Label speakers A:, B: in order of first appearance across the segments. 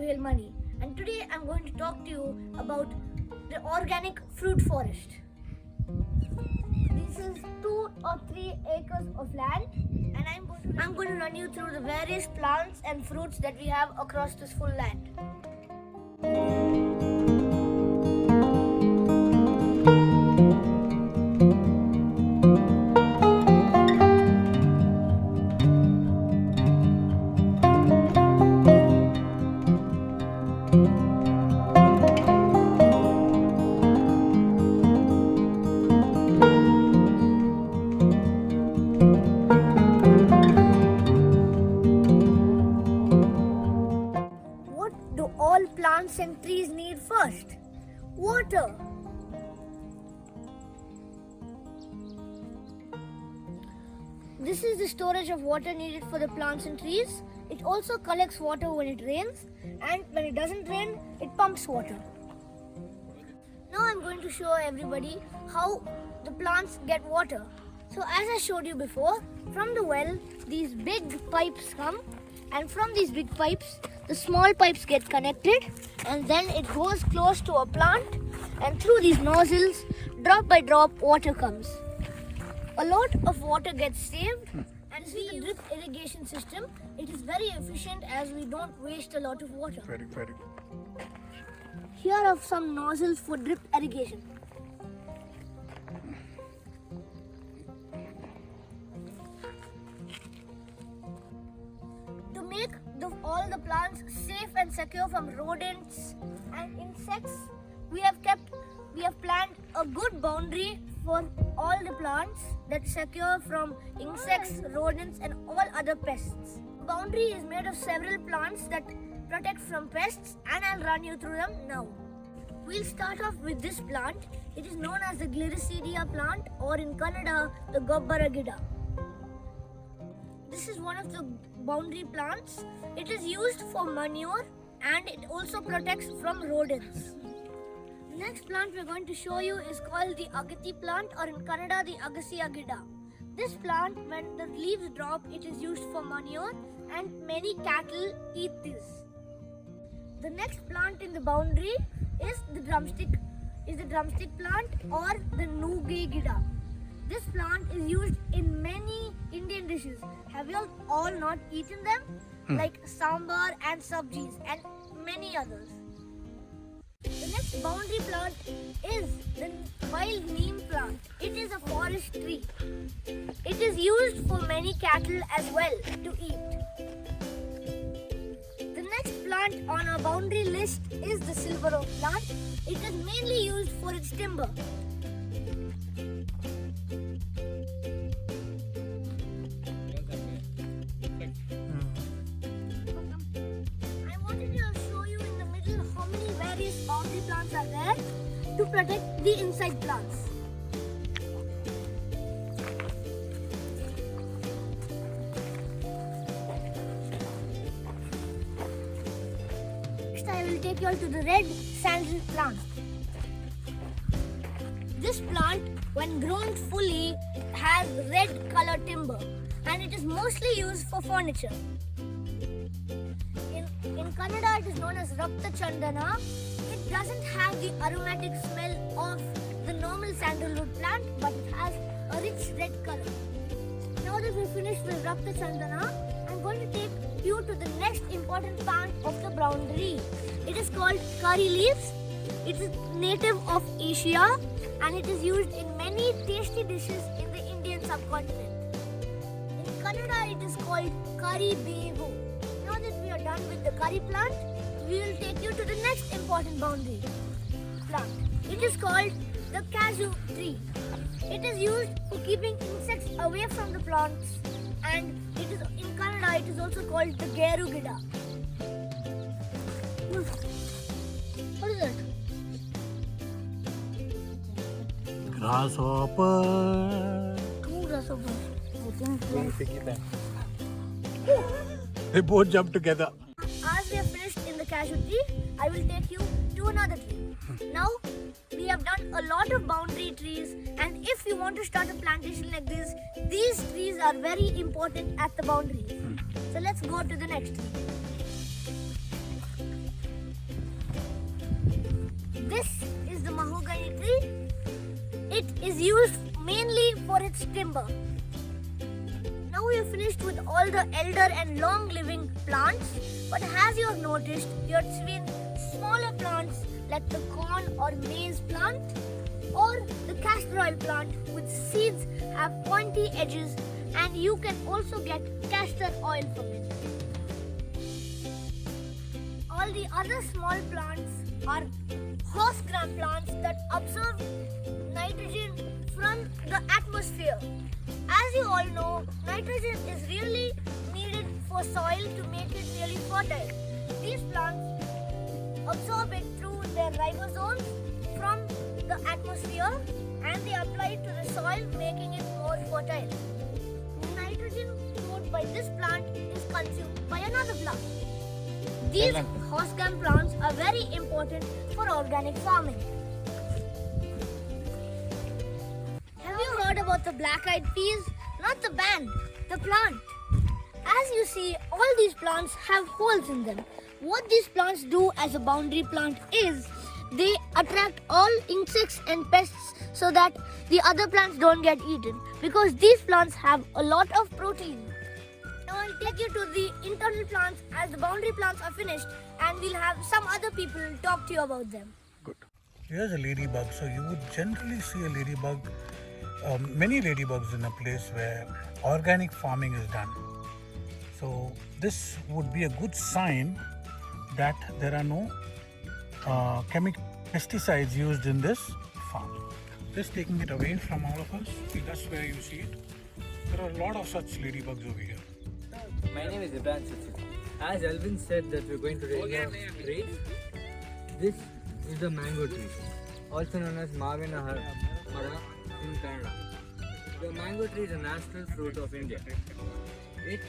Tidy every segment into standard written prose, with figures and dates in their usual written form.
A: Money, and today I'm going to talk to you about the organic fruit forest. This is 2 or 3 acres of land, and I'm going to run you through the various plants and fruits that we have across this full land. What do all plants and trees need first? Water. This is the storage of water needed for the plants and trees. It also collects water when it rains, and when it doesn't rain, it pumps water. Now I'm going to show everybody how the plants get water. So as I showed you before, from the well, these big pipes come, and from these big pipes, the small pipes get connected, and then it goes close to a plant, and through these nozzles, drop by drop, water comes. A lot of water gets saved, and this is the drip irrigation system. It is very efficient as we don't waste a lot of water.
B: Very good.
A: Here are some nozzles for drip irrigation. To make all the plants safe and secure from rodents and insects, we have planned a good boundary for all the plants that secure from insects, rodents and all other pests. The boundary is made of several plants that protect from pests, and I'll run you through them now. We'll start off with this plant. It is known as the Gliricidia plant, or in Kannada, the Gobbara Gida. This is one of the boundary plants. It is used for manure, and it also protects from rodents. The next plant we're going to show you is called the Agati plant, or in Kannada, the Agasiya Gida. This plant, when the leaves drop, it is used for manure, and many cattle eat this. The next plant in the boundary is the drumstick plant, or the Nuge Gida. This plant is used in many Indian dishes. Have you all not eaten them? Like sambar and sabjis and many others. The next boundary plant is the wild neem plant. It is a forest tree. It is used for many cattle as well to eat. The next plant on our boundary list is the silver oak plant. It is mainly used for its timber. Boundary plants are there to protect the inside plants. Next, I will take you all to the red sandal plant. This plant, when grown fully, has red color timber, and it is mostly used for furniture. In Kannada, it is known as Rakta Chandana. It doesn't have the aromatic smell of the normal sandalwood plant, but it has a rich red color. Now that we've finished with Rakta Chandana, I'm going to take you to the next important plant of the boundary. It is called curry leaves. It is native of Asia, and it is used in many tasty dishes in the Indian subcontinent. In Kannada, it is called curry bevu. Now that we are done with the curry plant, we will take you to the next important boundary plant. It is called the cashew tree. It is used for keeping insects away from the plants, and it is in Kannada it is also called the Geru Gida. What is that?
B: Grasshopper.
A: Two grasshoppers.
B: They both jump together.
A: As we have finished in the cashew tree, I will take you to another tree. Now, we have done a lot of boundary trees, and if you want to start a plantation like this, these trees are very important at the boundaries. So let's go to the next tree. This is the mahogany tree. It is used mainly for its timber. Now we have finished with all the elder and long living plants, but as you have noticed, you have seen smaller plants like the corn or maize plant or the castor oil plant with seeds have pointy edges, and you can also get castor oil from it. All the other small plants are horsegram plants that absorb nitrogen from the atmosphere. As you all know, nitrogen is really needed for soil to make it really fertile. These plants absorb it through their ribosomes from the atmosphere and they apply it to the soil, making it more fertile. Nitrogen stored by this plant is consumed by another plant. These horsegram plants are very important for organic farming. Have you heard about the black-eyed peas? Not the band, the plant. As you see, all these plants have holes in them. What these plants do as a boundary plant is they attract all insects and pests so that the other plants don't get eaten, because these plants have a lot of protein. Now I'll take you to the internal plants as the boundary plants are finished, and we'll have some other people talk to you about them.
B: Good. Here's a ladybug. So you would generally see a ladybug, many ladybugs in a place where organic farming is done. So this would be a good sign that there are no chemical pesticides used in this farm. Just taking it away from all of us. See, that's where you see it. There are a lot of such ladybugs over here.
C: My name is Evelin. As Elvin said that we're going to raise a tree, this is the mango tree, also known as Mavina Mara in Canada. The mango tree is a national fruit of India. It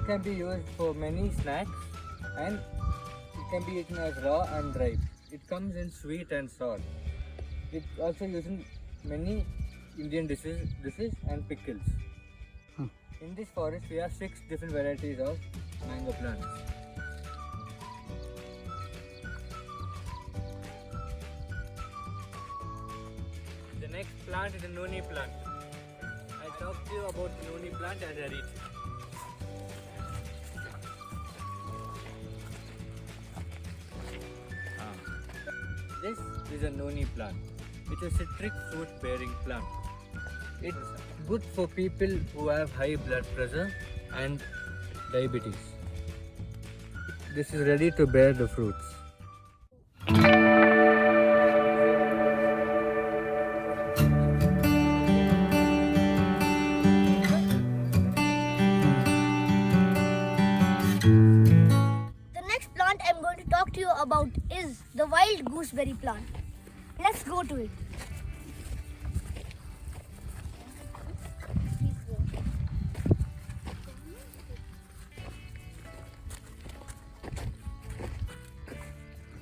C: can be used for many snacks and it can be eaten as raw and ripe. It comes in sweet and sour. It's also used in many Indian dishes and pickles. In this forest, we have 6 different varieties of mango plants. The next plant is a noni plant. I'll talk to you about noni plant as I reach. This is a noni plant. It's a citric fruit bearing plant. It's good for people who have high blood pressure and diabetes. This is ready to bear the fruits.
A: The next plant I'm going to talk to you about is the wild gooseberry plant. Let's go to it.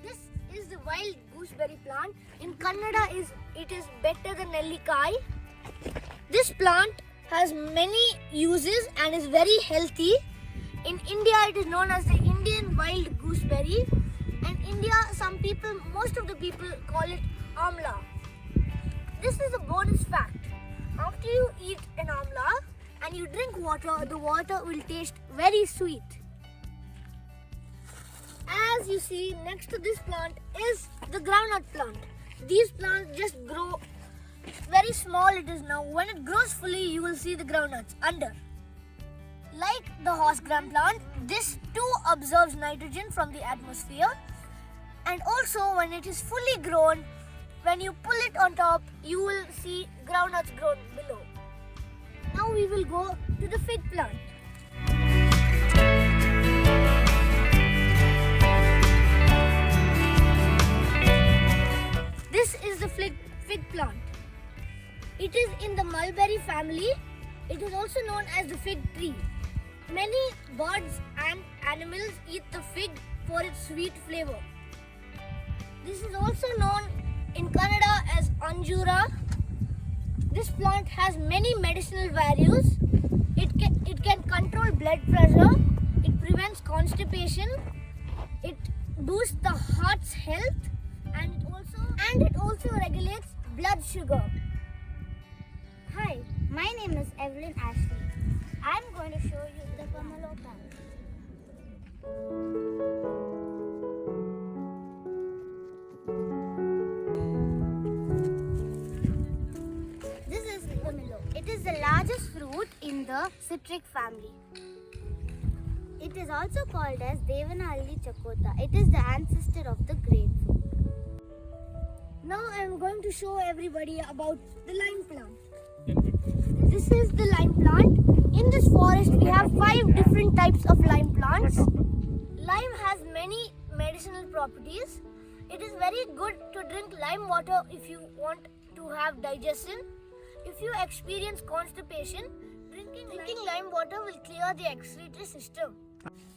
A: This is the wild gooseberry plant. In Kannada, it is better than Nellikai. This plant has many uses and is very healthy. In India, it is known as the Indian wild gooseberry. And India, most of the people call it amla. This is a bonus fact. After you eat an amla and you drink water, the water will taste very sweet. As you see, next to this plant is the groundnut plant. These plants just grow very small it is now. When it grows fully, you will see the groundnuts under. Like the horsegram plant, this too absorbs nitrogen from the atmosphere. And also when it is fully grown, when you pull it on top, you will see groundnuts grown below. Now we will go to the fig plant. This is the fig plant. It is in the mulberry family. It is also known as the fig tree. Many birds and animals eat the fig for its sweet flavor. This is also known in Kannada as Anjura. This plant has many medicinal values. It can control blood pressure. It prevents constipation. It boosts the heart's health. and it also regulates blood sugar. Hi, my name is Evelin Ashley. I'm going to show you the pomelo plant. This is pomelo. It is the largest fruit in the citric family. It is also called as Doddasagarahalli chakota. It is the ancestor of the grapefruit. Now I am going to show everybody about the lime plant. This is the lime plant. In this forest we have 5 different types of lime plants. Lime has many medicinal properties. It is very good to drink lime water if you want to have digestion. If you experience constipation, drinking lime water will clear the excretory system.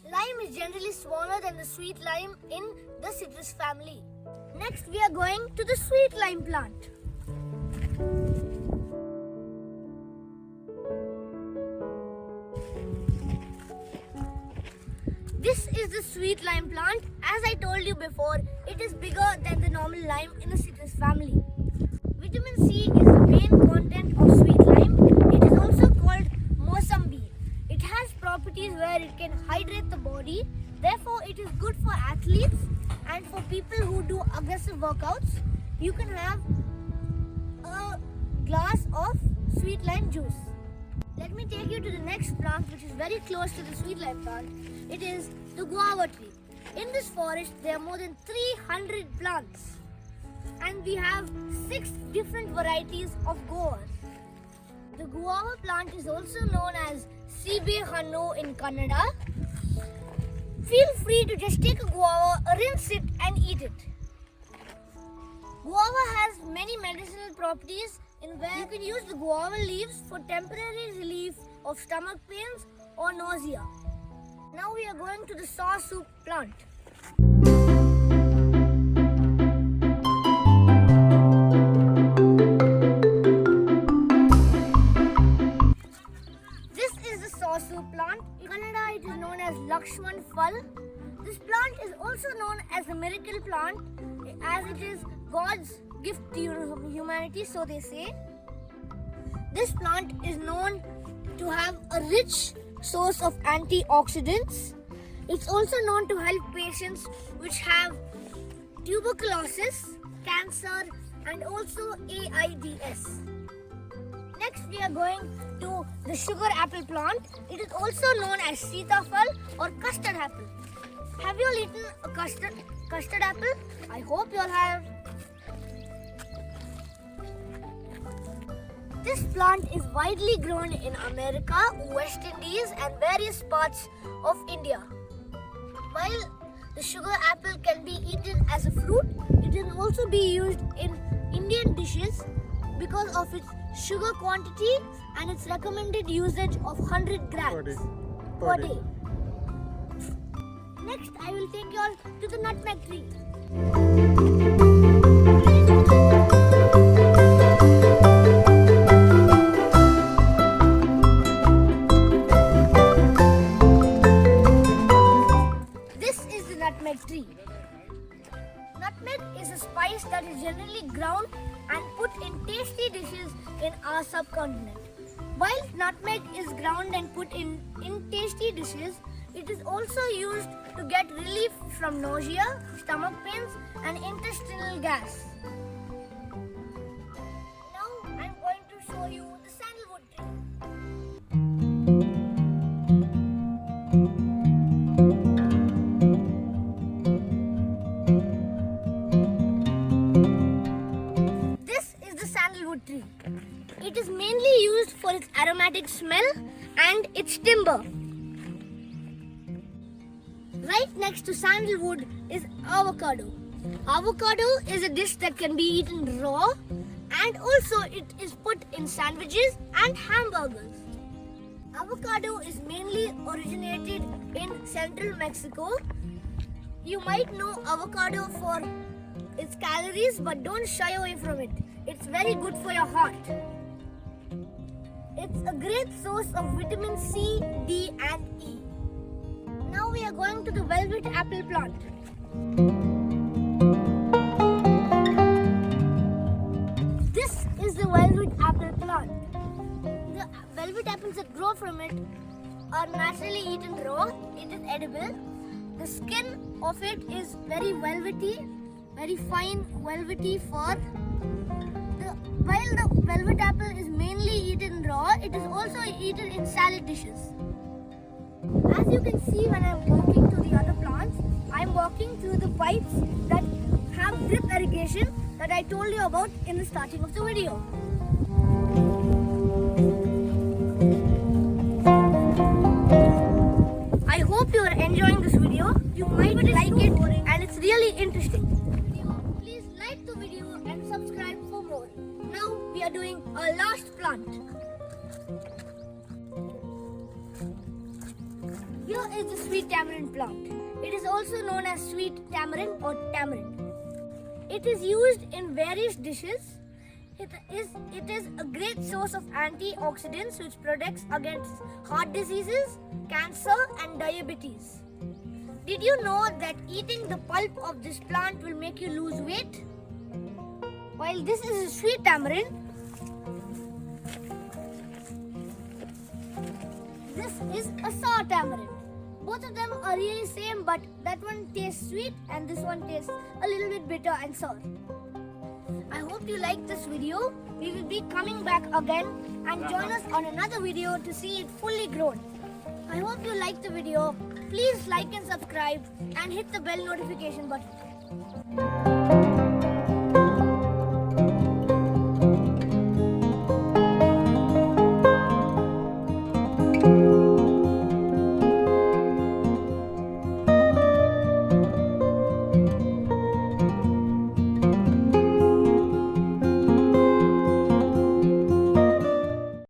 A: Lime is generally smaller than the sweet lime in the citrus family. Next, we are going to the sweet lime plant. This is the sweet lime plant. As I told you before, it is bigger than the normal lime in the citrus family. Vitamin C is the main content of sweet lime. It is also called mosambi. It has properties where it can hydrate the body. Therefore, it is good for athletes and for people who do aggressive workouts. You can have a glass of sweet lime juice. Let me take you to the next plant, which is very close to the sweet lime plant. It is the guava tree. In this forest, there are more than 300 plants. And we have 6 different varieties of guavas. The guava plant is also known as Sibe Hannu in Kannada. Feel free to just take a guava, rinse it and eat it. Guava has many medicinal properties in where you can use the guava leaves for temporary relief of stomach pains or nausea. Now we are going to the saw soup plant. Plant. In Kannada, it is known as Lakshman Phal. This plant is also known as the miracle plant, as it is God's gift to humanity, so they say. This plant is known to have a rich source of antioxidants. It's also known to help patients which have tuberculosis, cancer, and also AIDS. Next, we are going to the sugar apple plant. It is also known as Sitafal or custard apple. Have you all eaten a custard apple? I hope you all have. This plant is widely grown in America, West Indies and various parts of India. While the sugar apple can be eaten as a fruit, it can also be used in Indian dishes because of its sugar quantity and its recommended usage of 100 grams per day. Next, I will take you all to the nutmeg tree. This is the nutmeg tree. Nutmeg is a spice that is generally ground and put in tasty dishes in our subcontinent. While nutmeg is ground and put in tasty dishes, it is also used to get relief from nausea, stomach pains and intestinal gas. Now I am going to show you the sandalwood tree. This is the sandalwood tree. It is mainly used for its aromatic smell and its timber. Right next to sandalwood is avocado. Avocado is a dish that can be eaten raw and also it is put in sandwiches and hamburgers. Avocado is mainly originated in central Mexico. You might know avocado for its calories, but don't shy away from it. It's very good for your heart. It's a great source of vitamin C, D and E. Now we are going to the velvet apple plant. velvet apples that grow from it are naturally eaten raw. It is edible. The skin of it is very velvety, very fine velvety fur. While the velvet apple is mainly eaten raw, it is also eaten in salad dishes. As you can see, when I am walking to the other plants, I am walking through the pipes that have drip irrigation that I told you about in the starting of the video. I hope you are enjoying this video. You might like it and it's really interesting. Please like the video and subscribe for more. Now we are doing our last plant. Here is the sweet tamarind plant. It is also known as sweet tamarind or tamarind. It is used in various dishes. It is a great source of antioxidants which protects against heart diseases, cancer and diabetes. Did you know that eating the pulp of this plant will make you lose weight? While this is a sweet tamarind, this is a sour tamarind. Both of them are really same, but that one tastes sweet and this one tastes a little bit bitter and sour. I hope you liked this video. We will be coming back again and join us on another video to see it fully grown. I hope you liked the video. Please like and subscribe and hit the bell notification button.